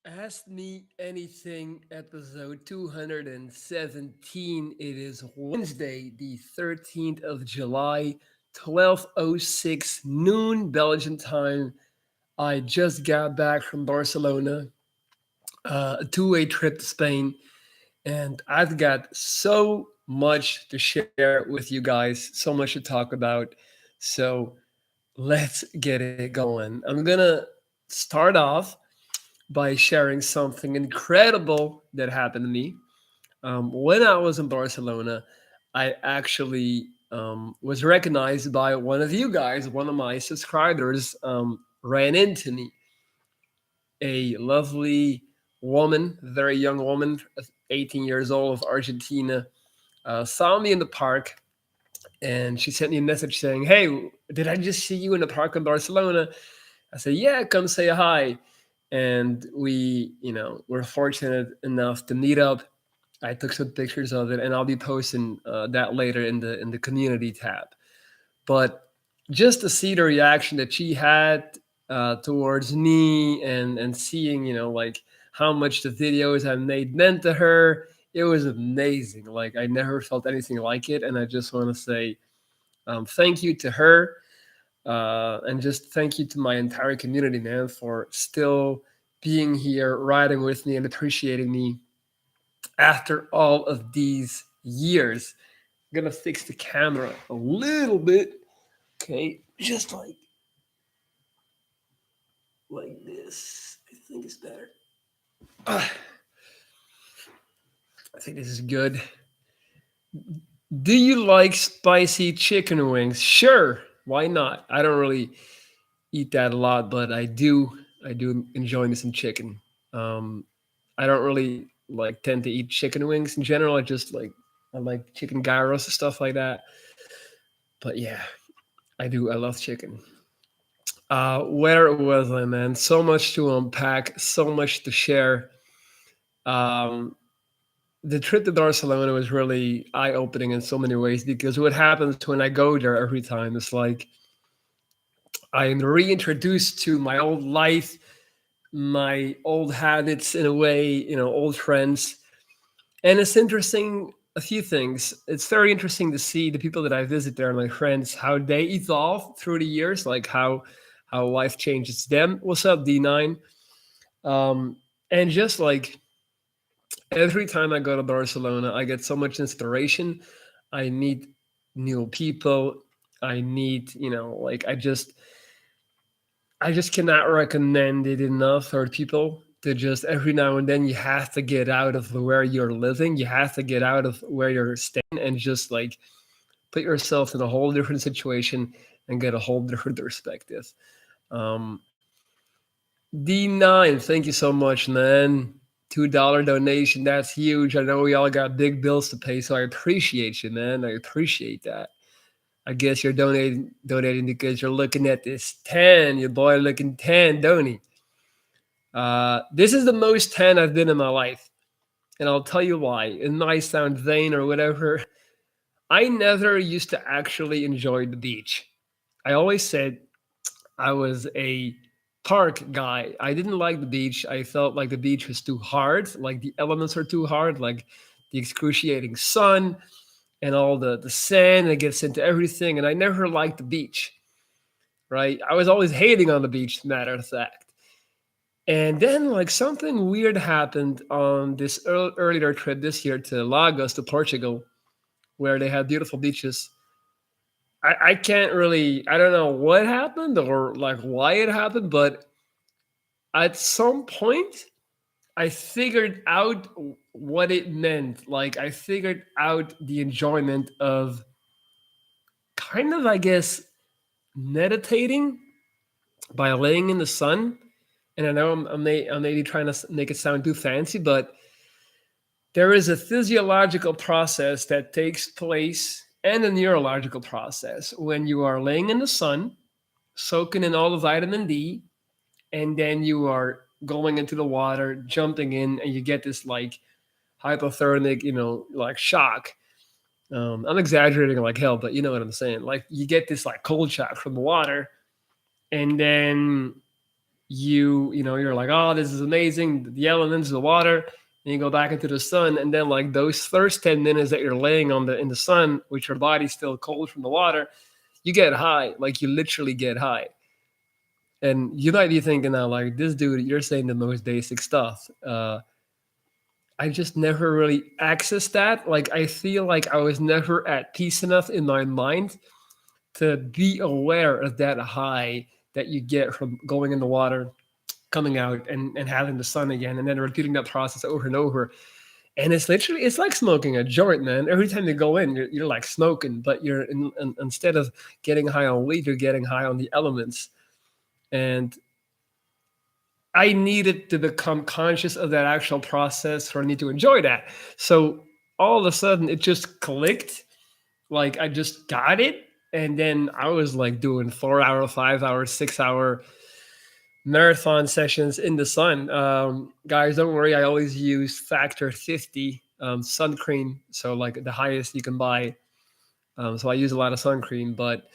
Ask Me Anything, episode 217. It is Wednesday, the 13th of July, 12:06 noon Belgian time. I just got back from Barcelona, a two-way trip to Spain, and I've got so much to share with you guys, so much to talk about. So let's get it going. I'm gonna start off by sharing something incredible that happened to me. When I was in Barcelona, I actually was recognized by one of you guys, one of my subscribers, ran into me. A lovely woman, very young woman, 18 years old, of Argentina, saw me in the park, and she sent me a message saying, "Hey, did I just see you in the park in Barcelona?" I said, "Yeah, come say hi." And we, were fortunate enough to meet up. I took some pictures of it, and I'll be posting that later in the community tab. But just to see the reaction that she had towards me, and seeing, like how much the videos I made meant to her, it was amazing. Like I never felt anything like it, and I just want to say thank you to her, and just thank you to my entire community, man, for still being here, riding with me, and appreciating me after all of these years. I'm gonna fix the camera a little bit, okay? Just like this. I think it's better. Ah, I think this is good. Do you like spicy chicken wings? Sure, why not? I don't really eat that a lot, but I do enjoy me some chicken. Um, I don't really like tend to eat chicken wings in general. I like chicken gyros and stuff like that. But yeah, I do. I love chicken. Where was I, man? So much to unpack, so much to share. Um, the trip to Barcelona was really eye opening in so many ways, because what happens when I go there every time is like I'm reintroduced to my old life, my old habits in a way, old friends. And it's interesting, a few things. It's very interesting to see the people that I visit there, my friends, how they evolve through the years, like how life changes them. What's up, D9? Um, and just like every time I go to Barcelona, I get so much inspiration. I meet new people. I meet, like I just cannot recommend it enough for people to just every now and then you have to get out of where you're living. You have to get out of where you're staying and just like put yourself in a whole different situation and get a whole different perspective. Um, D9, thank you so much, man. $2 donation. That's huge. I know we all got big bills to pay, so I appreciate you, man. I appreciate that. I guess you're donating because you're looking at this 10. Your boy looking 10, don't he? This is the most 10 I've been in my life. And I'll tell you why. It might sound vain or whatever. I never used to actually enjoy the beach. I always said I was a park guy. I didn't like the beach. I felt like the beach was too hard, like the elements are too hard, like the excruciating sun and all the sand that gets into everything. And I never liked the beach, right? I was always hating on the beach, matter of fact. And then, like, something weird happened on this earlier trip this year to Lagos, to Portugal, where they had beautiful beaches. I can't really, I don't know what happened or like why it happened, but at some point, I figured out what it meant. Like, I figured out the enjoyment of kind of, I guess, meditating by laying in the sun. And I know I'm maybe trying to make it sound too fancy, but there is a physiological process that takes place and a neurological process when you are laying in the sun, soaking in all the vitamin D, and then you are going into the water, jumping in, and you get this like hypothermic, like shock. I'm exaggerating like hell, but you know what I'm saying. Like you get this like cold shock from the water, and then you're like, oh, this is amazing, the elements, the water, and you go back into the sun, and then like those first 10 minutes that you're laying in the sun with your body still cold from the water, you get high, like you literally get high. And you might be thinking now, like, this dude, you're saying the most basic stuff. I just never really accessed that. Like, I feel like I was never at peace enough in my mind to be aware of that high that you get from going in the water, coming out, and having the sun again, and then repeating that process over and over. And it's literally, it's like smoking a joint, man. Every time you go in, you're like smoking, but instead of getting high on weed, you're getting high on the elements. And I needed to become conscious of that actual process for me to enjoy that. So all of a sudden, it just clicked. Like I just got it, and then I was like doing 4 hour, 5 hour, 6 hour marathon sessions in the sun. Guys, don't worry. I always use factor 50 sun cream, so like the highest you can buy. So I use a lot of sun cream, but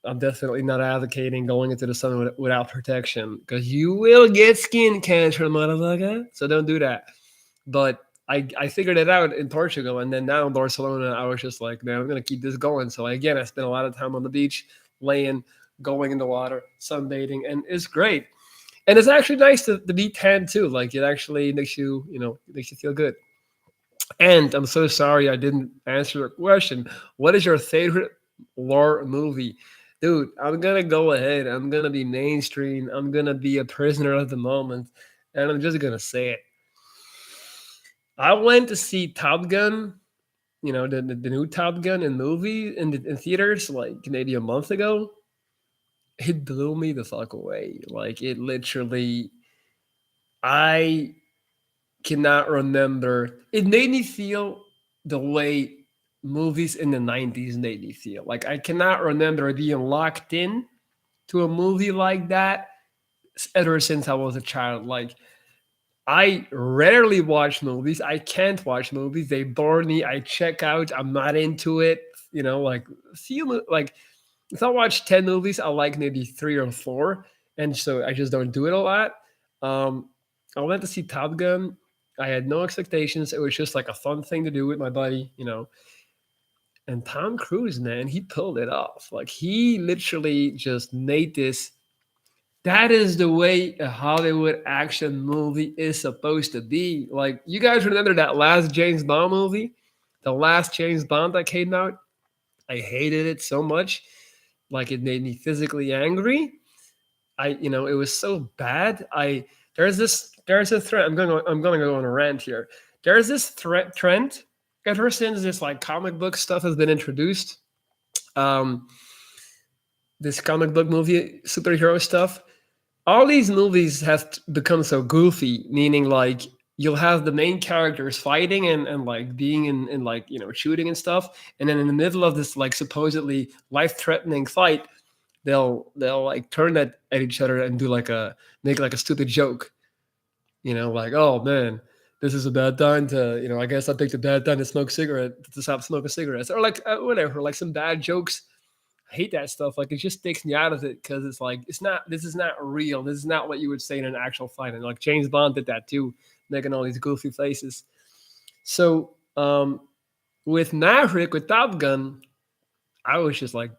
I'm definitely not advocating going into the sun without protection because you will get skin cancer, motherfucker. So don't do that. But I figured it out in Portugal, and then now in Barcelona, I was just like, man, I'm gonna keep this going. So again, I spent a lot of time on the beach, laying, going in the water, sunbathing, and it's great. And it's actually nice to be tan too. Like it actually makes you, it makes you feel good. And I'm so sorry I didn't answer your question. What is your favorite war movie? Dude, I'm gonna go ahead. I'm gonna be mainstream. I'm gonna be a prisoner of the moment. And I'm just gonna say it. I went to see Top Gun, the new Top Gun in movie in theaters like maybe a month ago. It blew me the fuck away. Like it literally, I cannot remember. It made me feel the way movies in the 90s made me feel. Like I cannot remember being locked in to a movie like that ever since I was a child. Like I rarely watch movies. I can't watch movies. They bore me. I check out. I'm not into it. Like few like if I watch 10 movies, I like maybe three or four. And so I just don't do it a lot. Um, I went to see Top Gun. I had no expectations. It was just like a fun thing to do with my buddy. And Tom Cruise, man, he pulled it off. Like he literally just made this. That is the way a Hollywood action movie is supposed to be. Like you guys remember that last James Bond movie? The last James Bond that came out? I hated it so much. Like it made me physically angry. It was so bad. There's a threat. I'm gonna go on a rant here. There's this threat trend ever since this like comic book stuff has been introduced. Um, this comic book movie superhero stuff. All these movies have become so goofy, meaning like you'll have the main characters fighting and like being in like shooting and stuff, and then in the middle of this like supposedly life-threatening fight, they'll like turn at each other and do like a make like a stupid joke, like, oh man, this is a bad time to, I guess I picked a bad time to smoke cigarette to stop smoking cigarettes, or like whatever, like some bad jokes. I hate that stuff. Like it just takes me out of it because it's like it's not. This is not real. This is not what you would say in an actual fight. And like James Bond did that too, making all these goofy faces. So with Maverick, with Top Gun, I was just like,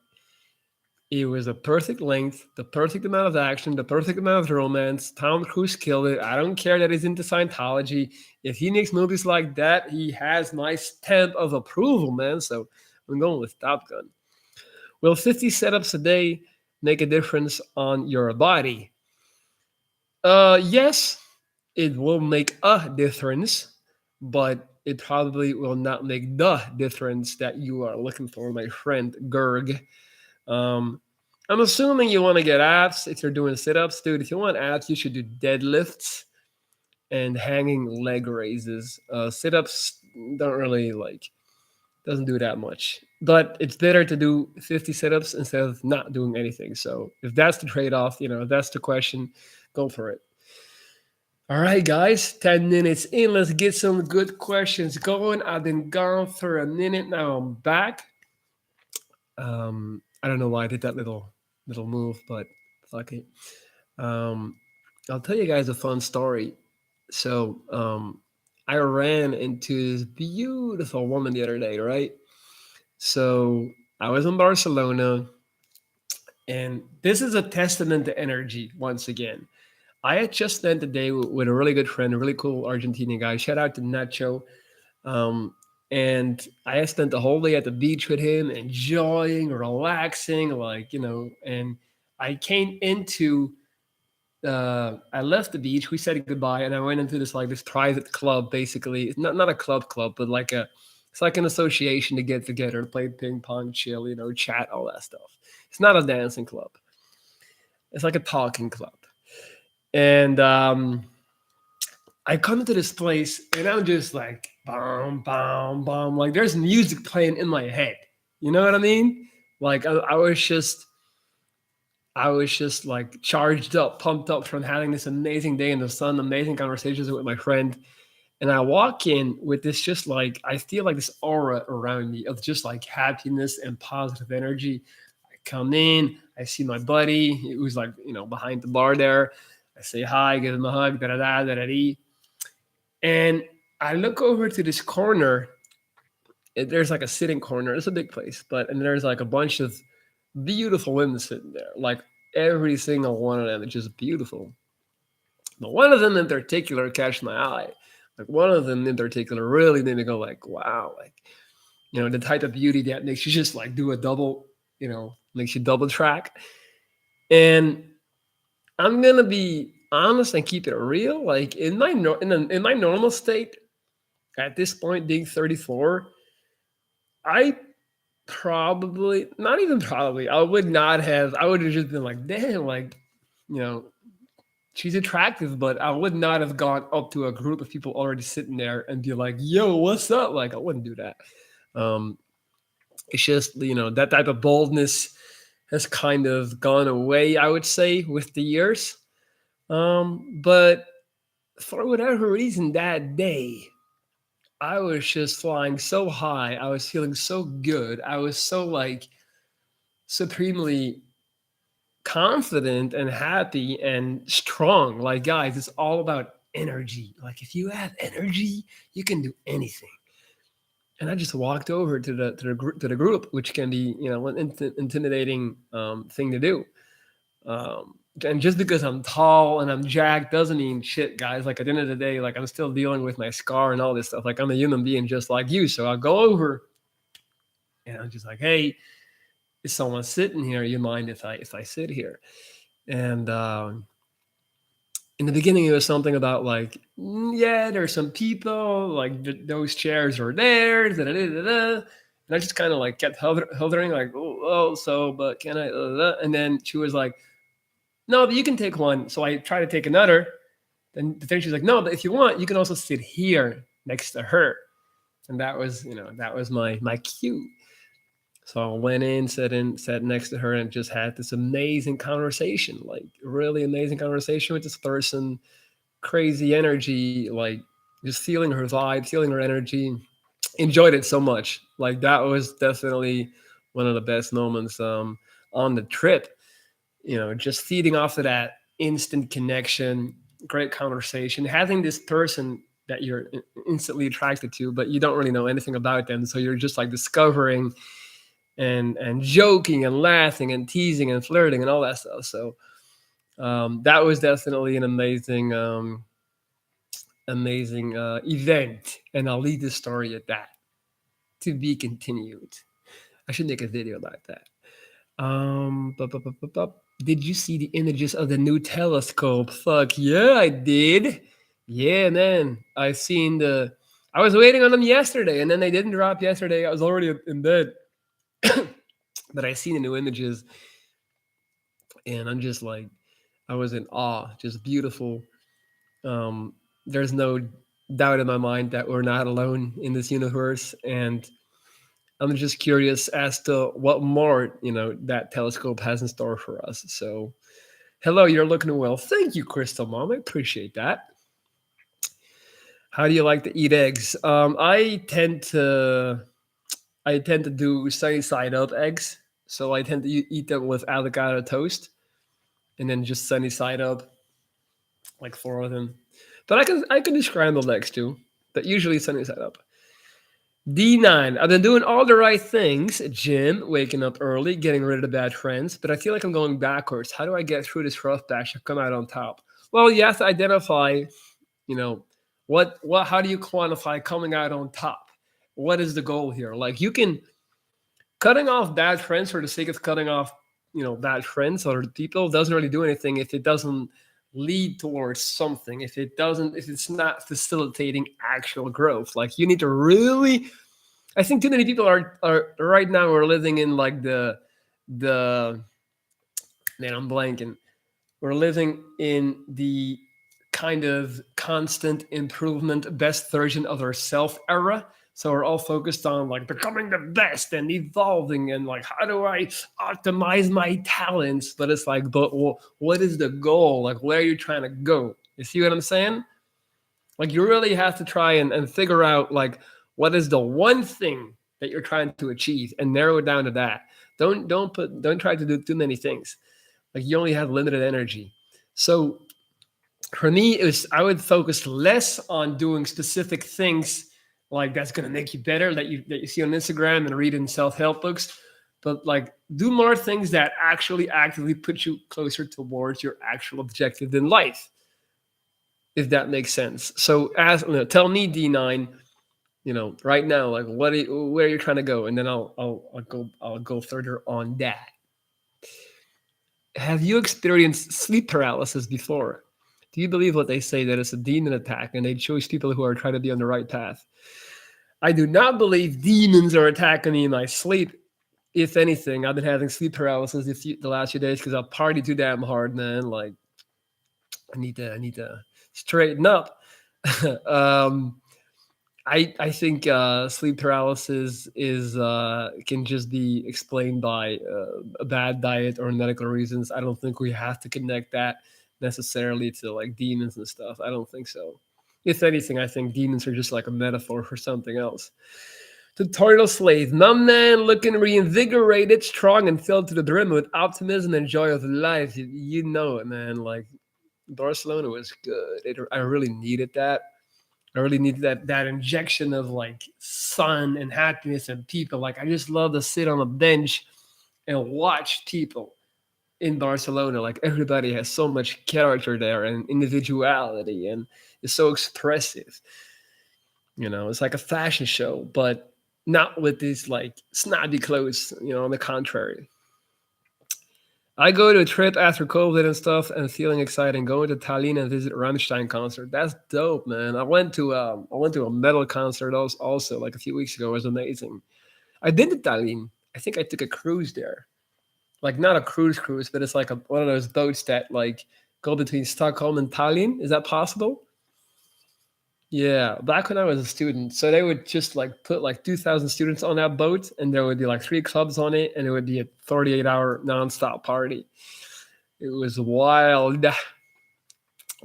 it was the perfect length, the perfect amount of action, the perfect amount of romance. Tom Cruise killed it. I don't care that he's into Scientology. If he makes movies like that, he has my stamp of approval, man. So I'm going with Top Gun. Will 50 setups a day make a difference on your body? Yes, it will make a difference, but it probably will not make the difference that you are looking for, my friend Gerg. Um, I'm assuming you want to get abs if you're doing sit ups, dude. If you want abs, you should do deadlifts and hanging leg raises. Sit ups don't really like, doesn't do that much. But it's better to do 50 sit-ups instead of not doing anything. So if that's the trade-off, if that's the question, go for it. All right, guys, 10 minutes in. Let's get some good questions going. I've been gone for a minute. Now I'm back. I don't know why I did that little move, but fuck it. Um, I'll tell you guys a fun story. So, I ran into this beautiful woman the other day, right? So, I was in Barcelona, and this is a testament to energy once again. I had just spent the day with a really good friend, a really cool Argentinian guy. Shout out to Nacho. Um, and I had spent the whole day at the beach with him, enjoying, relaxing, like, and I came into I left the beach. We said goodbye, and I went into this private club. Basically, it's not a club, but it's like an association to get together, play ping pong, chill, chat, all that stuff. It's not a dancing club. It's like a talking club. And I come into this place, and I'm just like, bam, bam, bam. Like there's music playing in my head. You know what I mean? Like I was just like charged up, pumped up from having this amazing day in the sun, amazing conversations with my friend. And I walk in with this just like, I feel like this aura around me of just like happiness and positive energy. I come in, I see my buddy who's like, behind the bar there. I say hi, give him a hug, da da da da da da. And I look over to this corner. There's like a sitting corner. It's a big place, and there's like a bunch of beautiful women sitting there. Like every single one of them is just beautiful. But one of them in particular catch my eye. Like one of them in particular really made me go like, wow, like the type of beauty that makes you just like do a double, makes you double track. And I'm gonna be honest and keep it real. Like in my normal state at this point, being 34, I probably not even probably I would not have. I would have just been like, damn, like you know she's attractive, but I would not have gone up to a group of people already sitting there and be like, "Yo, what's up?" Like I wouldn't do that. Um, it's just that type of boldness has kind of gone away. I would say with the years, but for whatever reason, that day I was just flying so high. I was feeling so good. I was so like supremely confident and happy and strong. Like, guys, it's all about energy. Like, if you have energy, you can do anything. And I just walked over to the group, which can be an intimidating thing to do. And just because I'm tall and I'm jacked doesn't mean shit, guys. Like at the end of the day, like I'm still dealing with my scar and all this stuff. Like I'm a human being just like you. So I'll go over and I'm just like, hey, is someone sitting here? You mind if I sit here? And in the beginning it was something about like yeah, there's some people like those chairs are there da, da, da, da, da. And I just kind of like kept hovering like oh, so but can I and then she was like no, but you can take one. So I try to take another, and then she's like no, but if you want you can also sit here next to her. And that was my cue. So I went in, sat next to her, and just had this amazing conversation, like really amazing conversation with this person. Crazy energy, like just feeling her vibe, feeling her energy. Enjoyed it so much. Like that was definitely one of the best moments on the trip. Just feeding off of that instant connection, great conversation, having this person that you're instantly attracted to, but you don't really know anything about them. So you're just like discovering and joking and laughing and teasing and flirting and all that stuff. So that was definitely an amazing event, and I'll leave this story at that. To be continued. I should make a video about that. Did you see the images of the new telescope? Fuck yeah, I did. Yeah, man. I seen the. I was waiting on them yesterday, and then they didn't drop yesterday. I was already in bed, but I seen the new images, and I'm just like, I was in awe. Just beautiful. There's no doubt in my mind that we're not alone in this universe, and I'm just curious as to what more that telescope has in store for us. So, hello, you're looking well. Thank you, Crystal Mom. I appreciate that. How do you like to eat eggs? I tend to do sunny side up eggs. So I tend to eat them with avocado toast, and then just sunny side up. like four of them. But I can do scrambled eggs too. But usually sunny side up. D9. I've been doing all the right things. Gym, waking up early, getting rid of the bad friends, but I feel like I'm going backwards. How do I get through this rough patch and come out on top? Well, you have to identify, you know, what how do you quantify coming out on top? What is the goal here? Like you can cutting off bad friends for the sake of cutting off, bad friends or people doesn't really do anything if it doesn't lead towards something. If it's not facilitating actual growth. Like you need to really I think too many people are right now are living in like the man, I'm blanking. We're living in the kind of constant improvement, best version of ourself era. So we're all focused on like becoming the best and evolving and like how do I optimize my talents? But it's like, but what is the goal? Like where are you trying to go? You see what I'm saying? Like you really have to try and figure out like what is the one thing that you're trying to achieve and narrow it down to that. Don't try to do too many things. Like you only have limited energy. So for me, it was I would focus less on doing specific things like that's gonna make you better that you see on Instagram and read in self-help books, but like do more things that actually actively put you closer towards your actual objective in life, if that makes sense. So tell me D9, right now, like where you're trying to go, and then I'll go further on that. Have you experienced sleep paralysis before? Do you believe what they say that it's a demon attack and they choose people who are trying to be on the right path? I do not believe demons are attacking me in my sleep. If anything, I've been having sleep paralysis the last few days because I party too damn hard, man. Like I need to straighten up. um, I think sleep paralysis is can just be explained by a bad diet or medical reasons. I don't think we have to connect that necessarily to like demons and stuff. I don't think so. If anything, I think demons are just like a metaphor for something else. Tutorial slave, my man, looking reinvigorated, strong, and filled to the brim with optimism and joy of life. You know it, man. Like Barcelona was good. I really needed that. I really need that injection of like sun and happiness and people. Like I just love to sit on a bench and watch people in Barcelona. Like everybody has so much character there and individuality and is so expressive. It's like a fashion show, but not with these like snobby clothes. On the contrary. I go to a trip after COVID and stuff and feeling excited going to Tallinn and visit Rammstein concert. That's dope, man. I went to a metal concert also like a few weeks ago. It was amazing. I've been to Tallinn. I think I took a cruise there. Like not a cruise, but it's like one of those boats that like go between Stockholm and Tallinn. Is that possible? Yeah, back when I was a student, so they would just like put like 2,000 students on that boat, and there would be like three clubs on it, and it would be a 38-hour nonstop party. It was wild.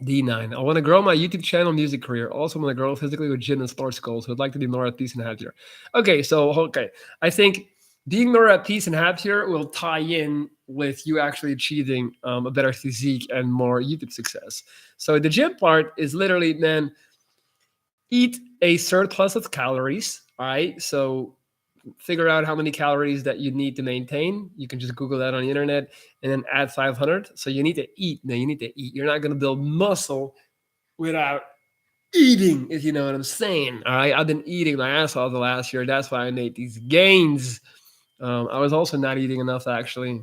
D9. I want to grow my YouTube channel music career. Also want to grow physically with gym and sports goals. Would like to be more at peace and happier. Okay. I think being more at peace and happier will tie in with you actually achieving a better physique and more YouTube success. So the gym part is literally, man, eat a surplus of calories. All right. So figure out how many calories that you need to maintain. You can just Google that on the internet and then add 500. So you need to eat. Now you need to eat. You're not going to build muscle without eating, if you know what I'm saying. All right. I've been eating my ass off the last year. That's why I made these gains. I was also not eating enough, actually.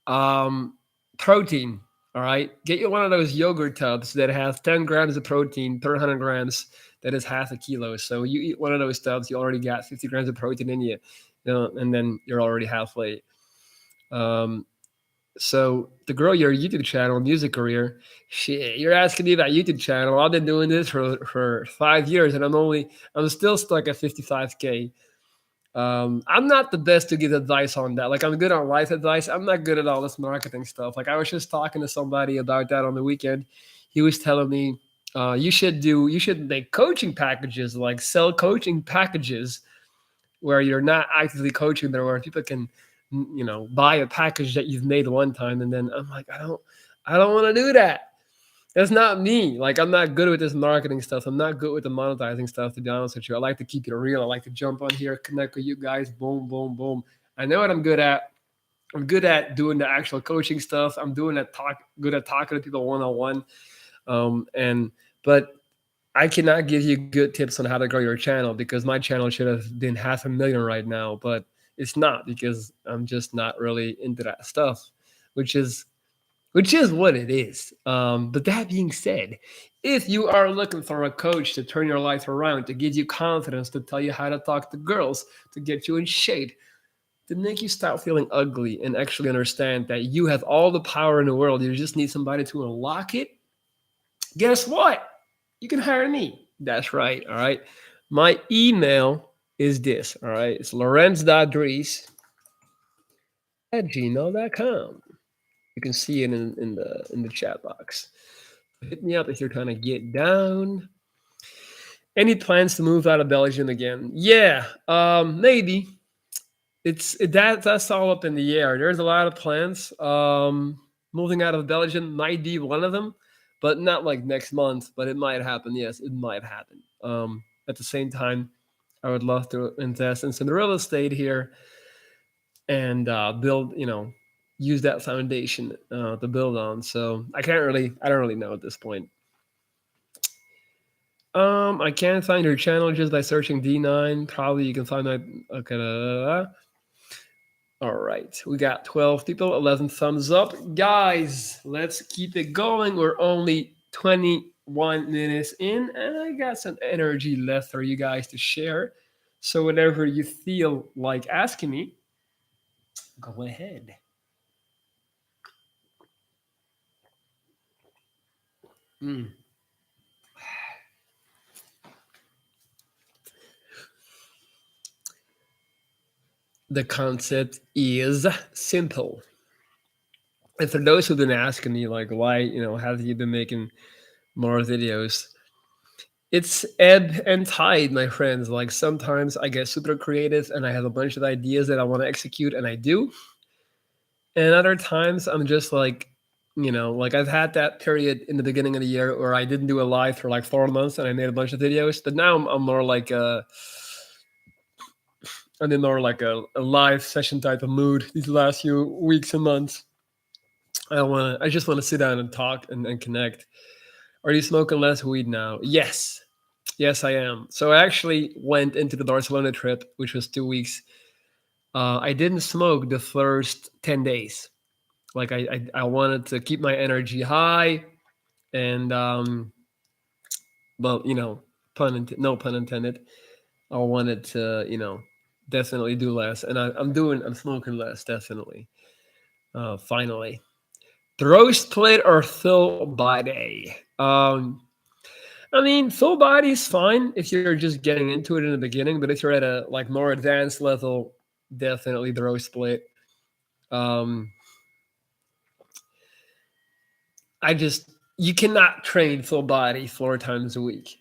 Um, Protein. All right. Get you one of those yogurt tubs that has 10 grams of protein per 100 grams. That is half a kilo. So you eat one of those tubs, you already got 50 grams of protein in you, and then you're already halfway. Um, so to grow your YouTube channel, music career, shit, you're asking me about YouTube channel. I've been doing this for 5 years, and I'm still stuck at 55K. I'm not the best to give advice on that. Like I'm good on life advice. I'm not good at all this marketing stuff. Like I was just talking to somebody about that on the weekend. He was telling me you should make coaching packages, like sell coaching packages where you're not actively coaching there, where people can buy a package that you've made one time. And then I'm like, I don't want to do that. That's not me. Like I'm not good with this marketing stuff. I'm not good with the monetizing stuff. To be honest with you, I like to keep it real. I like to jump on here, connect with you guys. Boom, boom, boom. I know what I'm good at. I'm good at doing the actual coaching stuff. I'm doing that talk. Good at talking to people one on one. And but I cannot give you good tips on how to grow your channel because my channel should have been 500,000 right now, but it's not because I'm just not really into that stuff, which is which is what it is. But that being said, if you are looking for a coach to turn your life around, to give you confidence, to tell you how to talk to girls, to get you in shape, to make you stop feeling ugly and actually understand that you have all the power in the world, you just need somebody to unlock it. Guess what? You can hire me. That's right. All right. My email is this. All right. It's lorenz.dries@gmail.com. You can see it in the chat box. Hit me up if you're trying to get down. Any plans to move out of Belgium again? Yeah, maybe. That's all up in the air. There's a lot of plans. Moving out of Belgium might be one of them, but not like next month. But it might happen. Yes, it might happen. At the same time, I would love to invest in some real estate here and build. Use that foundation to build on. So I don't really know at this point. I can't find your channel just by searching D9. Probably you can find my. Okay. All right, we got 12 people, 11 thumbs up. Guys, let's keep it going. We're only 21 minutes in, and I got some energy left for you guys to share. So, whatever you feel like asking me, go ahead. Mm. The concept is simple. And for those who've been asking me, like, why, have you been making more videos? It's ebb and tide, my friends. Like sometimes I get super creative and I have a bunch of ideas that I want to execute and I do. And other times I'm just like, like I've had that period in the beginning of the year where I didn't do a live for like 4 months and I made a bunch of videos. But now I'm more like I'm in more like a live session type of mood these last few weeks and months. I just want to sit down and talk and connect. Are you smoking less weed now? Yes. Yes, I am. So I actually went into the Barcelona trip, which was 2 weeks. I didn't smoke the first 10 days. Like I wanted to keep my energy high, and well, no pun intended. I wanted to, definitely do less, and I'm smoking less, definitely. Finally, the roast plate or full body. I mean, full body is fine if you're just getting into it in the beginning, but if you're at a like more advanced level, definitely the roast split. Um, I just you cannot train full body 4 times a week.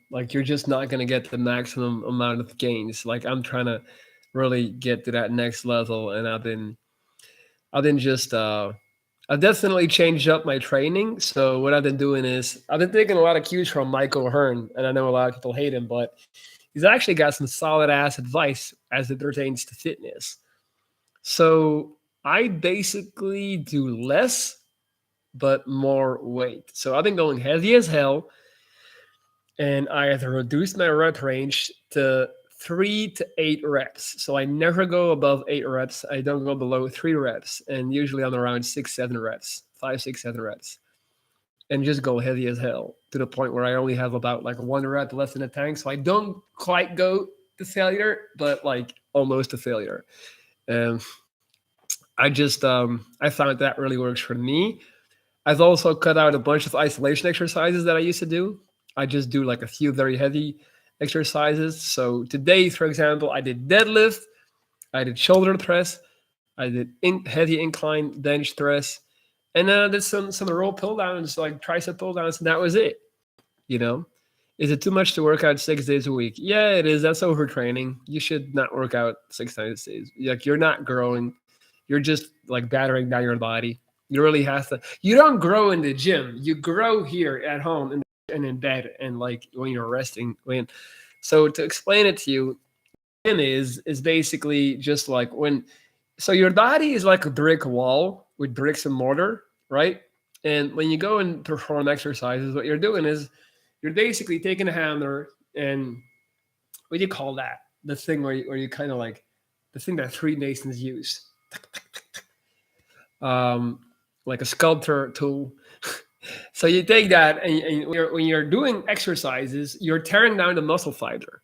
Like you're just not gonna get the maximum amount of gains. Like I'm trying to really get to that next level, and I've been just I've definitely changed up my training. So what I've been doing is I've been taking a lot of cues from Michael Hearn, and I know a lot of people hate him, but he's actually got some solid ass advice as it pertains to fitness. So I basically do less but more weight. So I've been going heavy as hell, and I have reduced my rep range to 3 to 8 reps. So I never go above 8 reps. I don't go below 3 reps, and usually I'm around 6, 7 reps, 5, 6, 7 reps, and just go heavy as hell to the point where I only have about like 1 rep left in the tank. So I don't quite go to failure, but like almost to failure. And I found that really works for me. I've also cut out a bunch of isolation exercises that I used to do. I just do like a few very heavy exercises. So today, for example, I did deadlift, I did shoulder press, I did heavy incline bench press, and then I did some row pull downs, like tricep pull downs, and that was it. You know, is it too much to work out 6 days a week? Yeah, it is. That's overtraining. You should not work out 6 times a day. Like you're not growing. You're just like battering down your body. You really have to. You don't grow in the gym. You grow here at home and in bed and like when you're resting. When so to explain it to you, gym is basically just like when so your body is like a brick wall with bricks and mortar, right? And when you go and perform exercises, what you're doing is you're basically taking a hammer and what do you call that? The thing where you kind of like the thing that Freemasons use, um, like a sculptor tool. So you take that, and when you're doing exercises, you're tearing down the muscle fiber.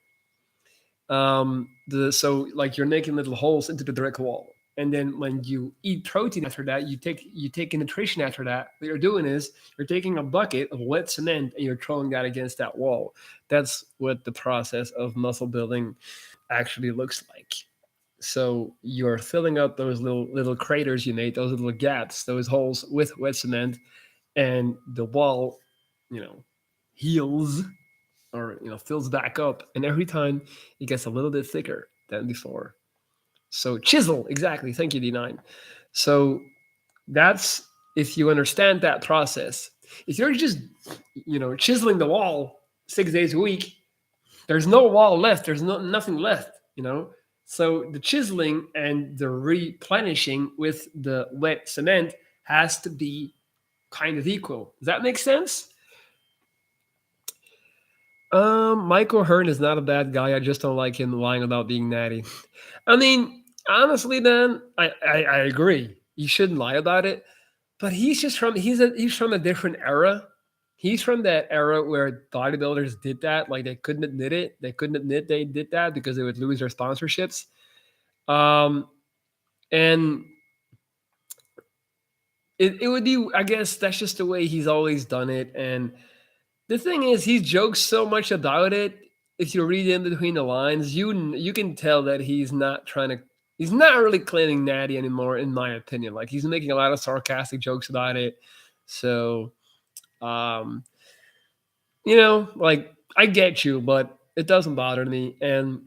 So like you're making little holes into the brick wall, and then when you eat protein after that, you take in nutrition after that. What you're doing is you're taking a bucket of wet cement and you're throwing that against that wall. That's what the process of muscle building actually looks like. So you're filling up those little craters you made, those little gaps, those holes with wet cement, and the wall, you know, heals or fills back up, and every time it gets a little bit thicker than before. So chisel, exactly. Thank you, D9. So that's if you understand that process. If you're just chiseling the wall 6 days a week, there's no wall left. There's nothing left. So the chiseling and the replenishing with the wet cement has to be kind of equal. Does that make sense? Michael Hearn is not a bad guy. I just don't like him lying about being natty. I mean, honestly, then I agree. You shouldn't lie about it. But he's from a different era. He's from that era where bodybuilders did that. Like they couldn't admit it. They couldn't admit they did that because they would lose their sponsorships. Um, and it would be, I guess that's just the way he's always done it. And the thing is, he jokes so much about it. If you read in between the lines, you can tell that he's not trying to. He's not really claiming natty anymore, in my opinion. Like he's making a lot of sarcastic jokes about it. So, um, like I get you, but it doesn't bother me. And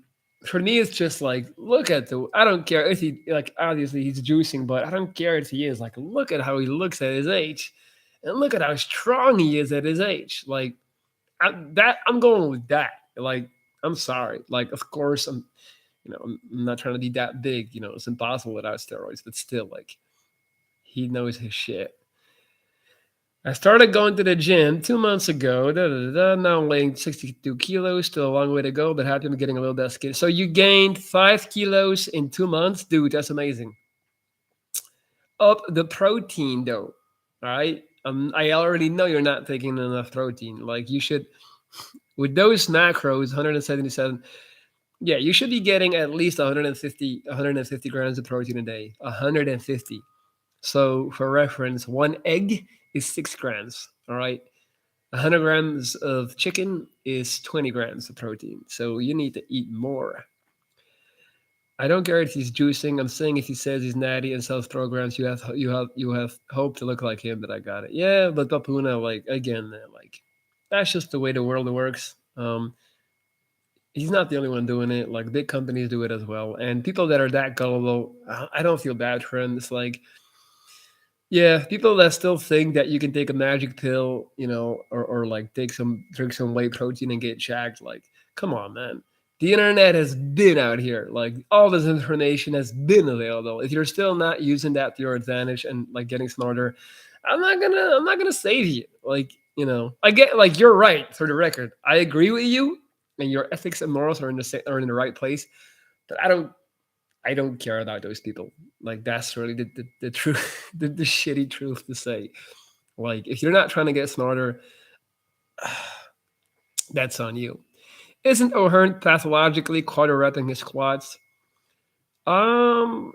for me, it's just like look at the. I don't care if he like obviously he's juicing, but I don't care if he is. Like look at how he looks at his age, and look at how strong he is at his age. Like I'm going with that. Like, I'm sorry. Like, of course, I'm not trying to be that big. It's impossible without steroids. But still, like, he knows his shit. I started going to the gym 2 months ago. Da, da, da, da. Now I'm weighing 62 kilos. Still a long way to go, but happy I'm getting a little bit skinny. So you gained 5 kilos in 2 months, dude. That's amazing. Up the protein though. All right. I already know you're not taking enough protein. Like you should with those macros, 177. Yeah, you should be getting at least 150 grams of protein a day. 150. So for reference, one egg is 6 grams. All right. 100 grams of chicken is 20 grams of protein. So you need to eat more. I don't care if he's juicing. I'm saying if he says he's natty and sells programs, you have hope to look like him. But I got it. Yeah, but Papuna, like again, man, like that's just the way the world works. He's not the only one doing it. Like big companies do it as well, and people that are that gullible, I don't feel bad for them. It's like, yeah, people that still think that you can take a magic pill, or like drink some whey protein and get jacked. Like, come on, man. The internet has been out here. Like all this information has been available. If you're still not using that to your advantage and like getting smarter, I'm not gonna save you. Like, I get like you're right for the record. I agree with you, and your ethics and morals are in the right place. But I don't care about those people. Like that's really the truth, the shitty truth to say. Like if you're not trying to get smarter, that's on you. Isn't O'Hearn pathologically quarter-repping his squats? I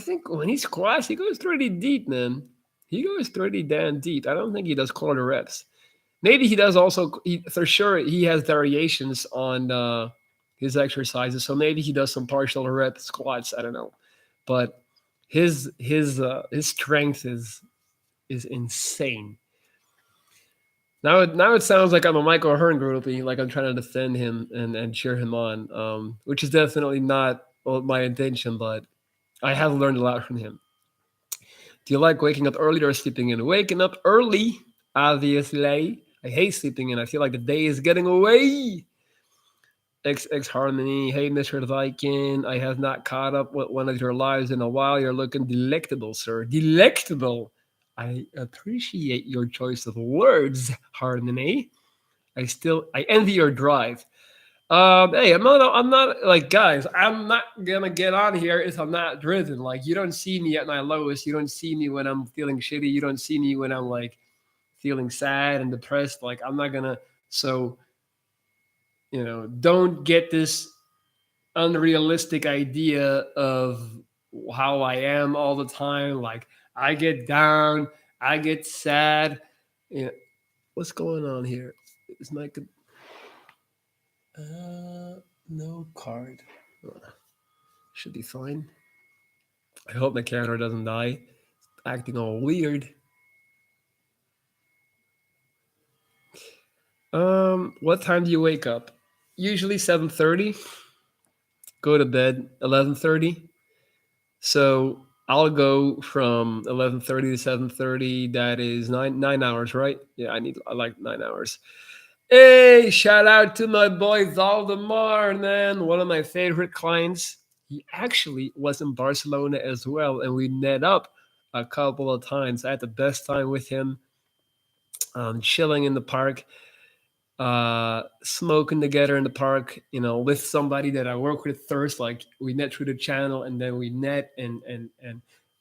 think when he squats, he goes pretty deep, man. He goes pretty damn deep. I don't think he does quarter reps. Maybe he does also. For sure, he has variations on his exercises. So maybe he does some partial rep squats. I don't know, but his strength is insane. Now it sounds like I'm a Michael Hearn groupie, like I'm trying to defend him and cheer him on, which is definitely not my intention. But I have learned a lot from him. Do you like waking up early or sleeping in? Waking up early, obviously. I hate sleeping in. I feel like the day is getting away. XX Harmony. Hey, Mr. Viking. I have not caught up with one of your lives in a while. You're looking delectable, sir. Delectable. I appreciate your choice of words, Harmony. I envy your drive. Hey, I'm not like guys. I'm not gonna get on here if I'm not driven. Like you don't see me at my lowest. You don't see me when I'm feeling shitty. You don't see me when I'm like feeling sad and depressed. Like I'm not gonna. So don't get this unrealistic idea of how I am all the time. Like I get down, I get sad. You know, what's going on here? Is my no card? Should be fine. I hope my camera doesn't die. Acting all weird. What time do you wake up? Usually 7:30. Go to bed 11:30. So I'll go from 11:30 to 7:30. That is 9 hours, right? Yeah, I like 9 hours. Hey, shout out to my boy Valdemar, man, one of my favorite clients. He actually was in Barcelona as well, and we met up a couple of times. I had the best time with him, chilling in the park, smoking together in the park, with somebody that I work with first. Like we met through the channel, and then we met, and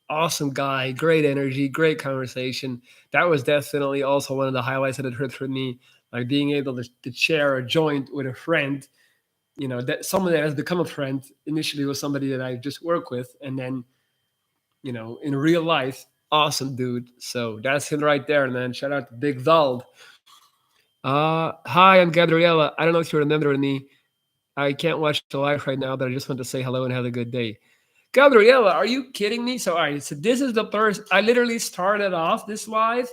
awesome guy, great energy, great conversation. That was definitely also one of the highlights that it hurt for me, like being able to share a joint with a friend. That someone that has become a friend initially was somebody that I just work with, and then in real life, awesome dude. So that's him right there, man. Shout out to Big Vald. Hi, I'm Gabriella. I don't know if you remember me. I can't watch the live right now, but I just want to say hello and have a good day. Gabriella, are you kidding me? So, all right, so this is the first. I literally started off this live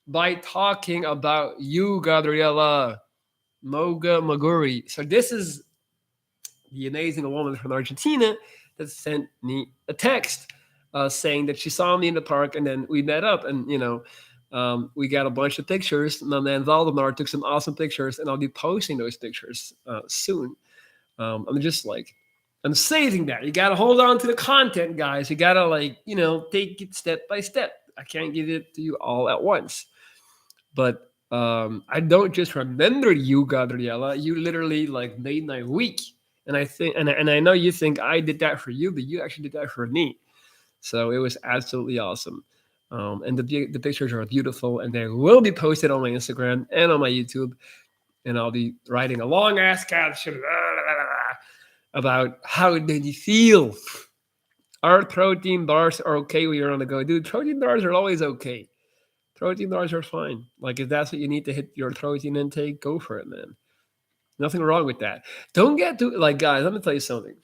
by talking about you, Gabriella Moga Maguri. So, this is the amazing woman from Argentina that sent me a text saying that she saw me in the park and then we met up and we got a bunch of pictures. My man Valdemar took some awesome pictures and I'll be posting those pictures soon. I'm just like I'm saving that. You got to hold on to the content, guys. You got to take it step by step. I can't give it to you all at once. But I don't just remember you, Gabriella. You literally like made my week. And I think, and I know you think I did that for you, but you actually did that for me. So it was absolutely awesome. And the pictures are beautiful, and they will be posted on my Instagram and on my YouTube. And I'll be writing a long ass caption about how did you feel. Our protein bars are okay when you're on the go, dude. Protein bars are always okay. Protein bars are fine. Like if that's what you need to hit your protein intake, go for it, man. Nothing wrong with that. Don't get too like guys, let me tell you something.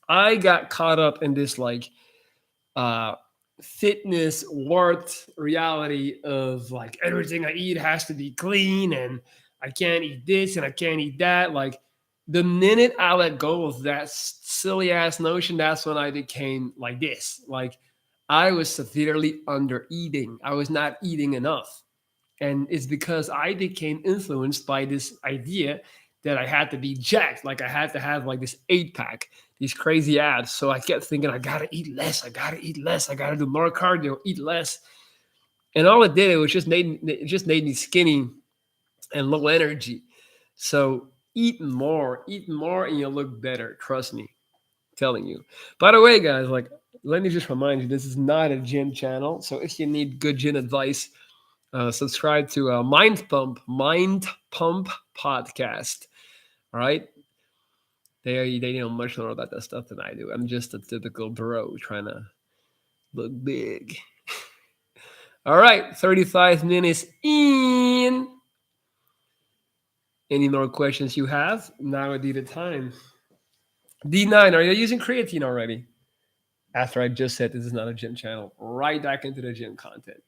I got caught up in this like uh fitness warped reality of like everything I eat has to be clean and I can't eat this and I can't eat that. Like the minute I let go of that silly ass notion, that's when I became like this. Like I was severely under eating. I was not eating enough. And it's because I became influenced by this idea that I had to be jacked. Like I had to have like this 8 pack, these crazy abs. So I kept thinking, I gotta eat less. I gotta eat less. I gotta do more cardio, eat less. And all it did, it just made me skinny and low energy. So eat more, and you'll look better. Trust me, I'm telling you. By the way, guys, like let me just remind you, this is not a gym channel. So if you need good gym advice, subscribe to Mind Pump podcast. All right, they know much more about that stuff than I do. I'm just a typical bro trying to look big. All right, 35 minutes in. Any more questions you have? Now would be the time. D9, are you using creatine already? After I just said this is not a gym channel, right back into the gym content.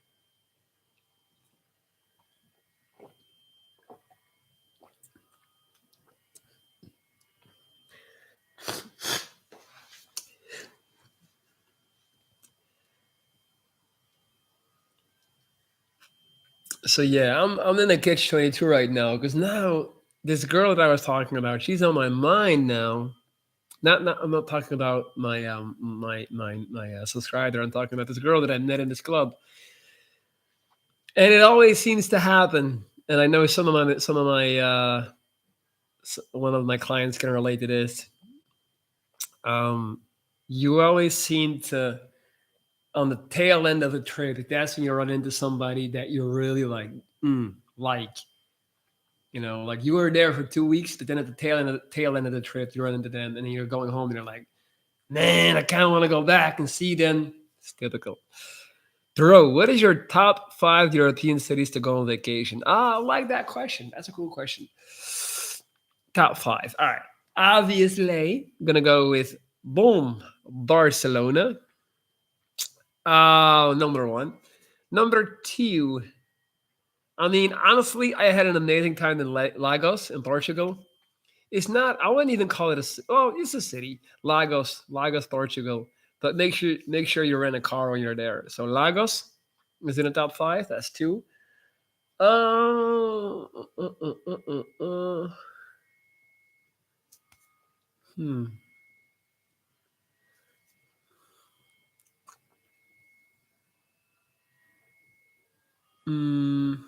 So yeah, I'm in a catch 22 right now because now this girl that I was talking about, she's on my mind now. Not I'm not talking about my subscriber. I'm talking about this girl that I met in this club, and it always seems to happen. And I know one of my clients can relate to this. Um, you always seem to on the tail end of the trip. That's when you run into somebody that you really like. Like you were there for 2 weeks, but then at the tail end of the trip, you run into them, and then you're going home, and you're like, man, I kind of want to go back and see them. It's typical. Drew, what is your top five European cities to go on vacation? I like that question. That's a cool question. Top five. All right. Obviously, I'm gonna go with boom, Barcelona. Number one. Number two. I mean, honestly, I had an amazing time in Lagos in Portugal. It's not. I wouldn't even call it Oh, it's a city, Lagos, Portugal. But make sure you rent a car when you're there. So Lagos is in the top five. That's two. Uh, uh, uh, uh, uh, uh. Hmm. Mm,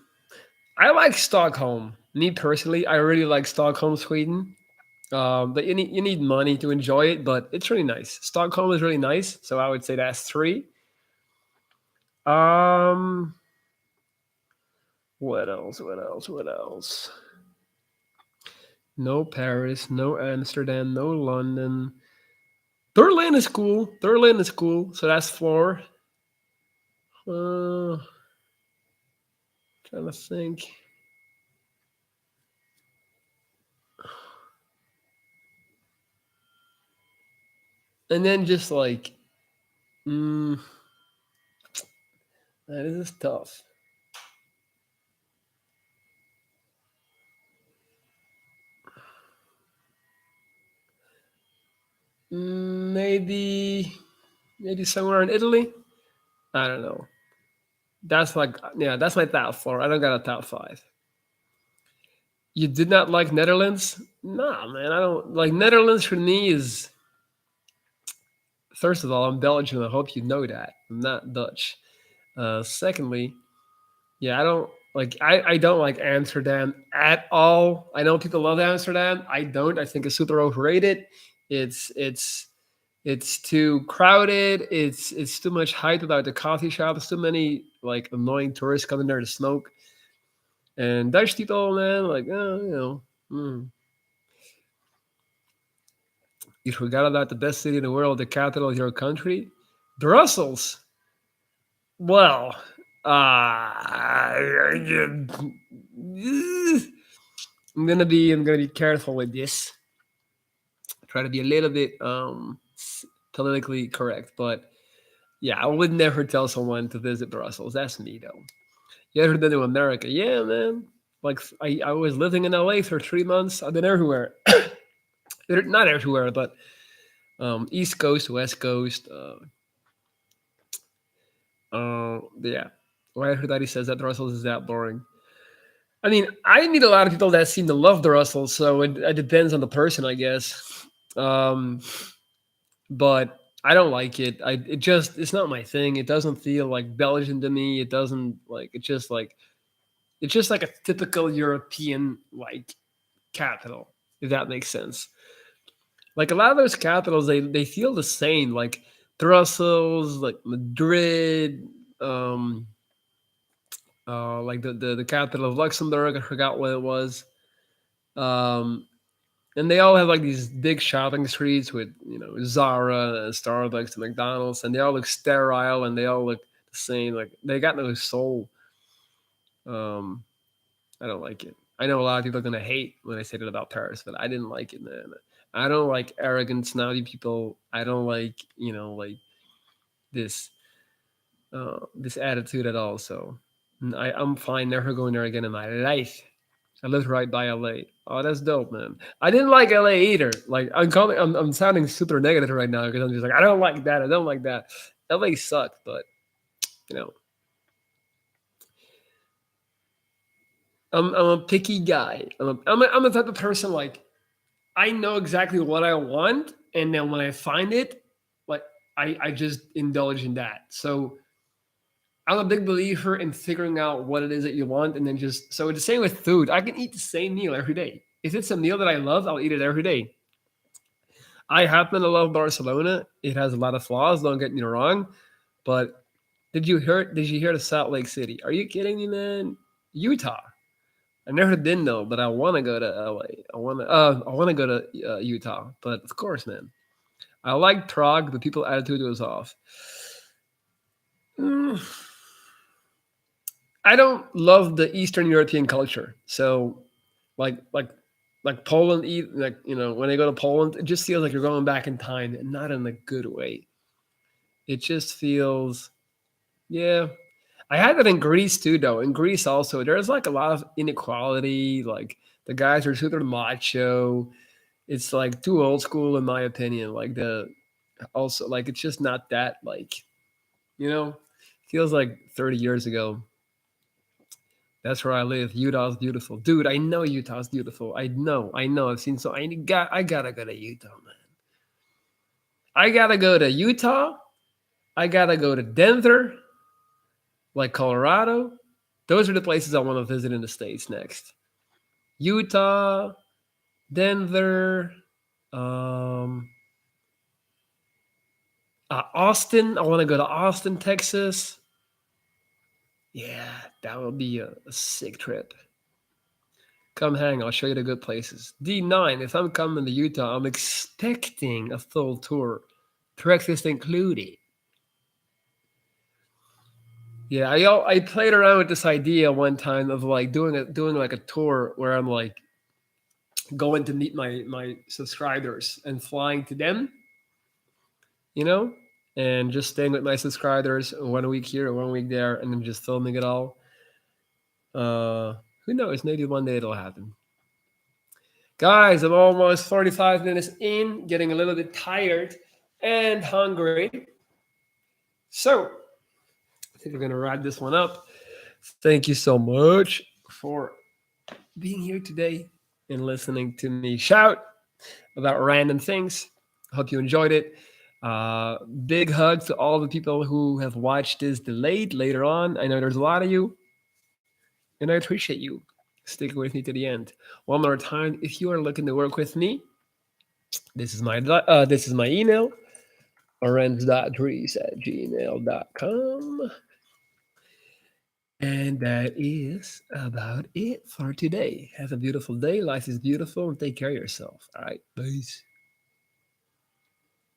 I like Stockholm. Me personally, I really like Stockholm, Sweden. But you need money to enjoy it, but it's really nice. Stockholm is really nice, so I would say that's three. Um, what else? What else? What else? No Paris, no Amsterdam, no London. Berlin is cool. Berlin is cool. So that's four. Uh, trying to think. And then just like, mm, that is tough. Maybe somewhere in Italy. I don't know. That's like yeah, that's my top four. I don't got a top five. You did not like Netherlands? Nah, man. I don't like Netherlands. For me is first of all, I'm Belgian. I hope you know that. I'm not Dutch. Secondly, yeah, I don't like Amsterdam at all. I know people love Amsterdam. I don't. I think it's super overrated. It's it's it's too crowded. It's too much hype about the coffee shops. Too many like annoying tourists coming there to smoke. And Dutch people, man, like you forgot about the best city in the world, the capital of your country, Brussels. Well, I'm gonna be careful with this. Try to be a little bit politically correct, but yeah, I would never tell someone to visit Brussels. That's me though. You ever been to America? Yeah, man. Like I was living in LA for 3 months. I've been everywhere. Not everywhere, but East Coast, West Coast. Yeah. Why I heard that he says that Brussels is that boring. I mean, I meet a lot of people that seem to love the Russells, so it depends on the person, I guess. Um, but I don't like it. It's not my thing. It doesn't feel like Belgian to me. It doesn't like it's just like a typical European like capital, if that makes sense. Like a lot of those capitals, they feel the same. Like Brussels, like Madrid, um, like the capital of Luxembourg. I forgot what it was. Um, and they all have like these big shopping streets with Zara and Starbucks and McDonald's, and they all look sterile and they all look the same. Like they got no soul. Um, I don't like it. I know a lot of people are gonna hate when I say that about Paris, but I didn't like it, man. I don't like arrogant, snouty people. I don't like like this this attitude at all. So I'm fine never going there again in my life. I lived right by LA. Oh, that's dope, man. I didn't like LA either. Like I'm sounding super negative right now because I'm just like I don't like that. I don't like that. LA sucked, but you know, I'm a picky guy. I'm the type of person like I know exactly what I want, and then when I find it, like I just indulge in that. So I'm a big believer in figuring out what it is that you want, and then just so it's the same with food. I can eat the same meal every day. If it's a meal that I love, I'll eat it every day. I happen to love Barcelona. It has a lot of flaws. Don't get me wrong, but Did you hear the Salt Lake City? Are you kidding me, man? Utah. I never did know, but I want to go to LA. I want to go to Utah. But of course, man, I like Prague. The people attitude was off. Mm, I don't love the Eastern European culture. So, like, like, like Poland. Like when I go to Poland, it just feels like you're going back in time, and not in a good way. It just feels, yeah. I had that in Greece too, though. In Greece, also, there's like a lot of inequality. Like the guys are super macho. It's like too old school, in my opinion. Like also, like it's just not that like you know, feels like 30 years ago. That's where I live. Utah's beautiful, dude. I know Utah's beautiful. I know. I've seen so. I gotta go to Utah, man. I gotta go to Utah. I gotta go to Denver, like Colorado. Those are the places I want to visit in the states next. Utah, Denver, um, Austin. I want to go to Austin, Texas. Yeah, that would be a sick trip. Come hang, I'll show you the good places. D9, if I'm coming to Utah, I'm expecting a full tour, breakfast included. Yeah, I played around with this idea one time of like doing like a tour where I'm like going to meet my subscribers and flying to them, you know, and just staying with my subscribers 1 week here or 1 week there, and then just filming it all. Uh, who knows? Maybe one day it'll happen. Guys, I'm almost 45 minutes in, getting a little bit tired and hungry. So I think we're gonna wrap this one up. Thank you so much for being here today and listening to me shout about random things. I hope you enjoyed it. Big hug to all the people who have watched this delayed later on. I know there's a lot of you, and I appreciate you sticking with me to the end. One more time, if you are looking to work with me, this is my email, orange.dries@gmail.com. And that is about it for today. Have a beautiful day. Life is beautiful, and take care of yourself. All right, peace.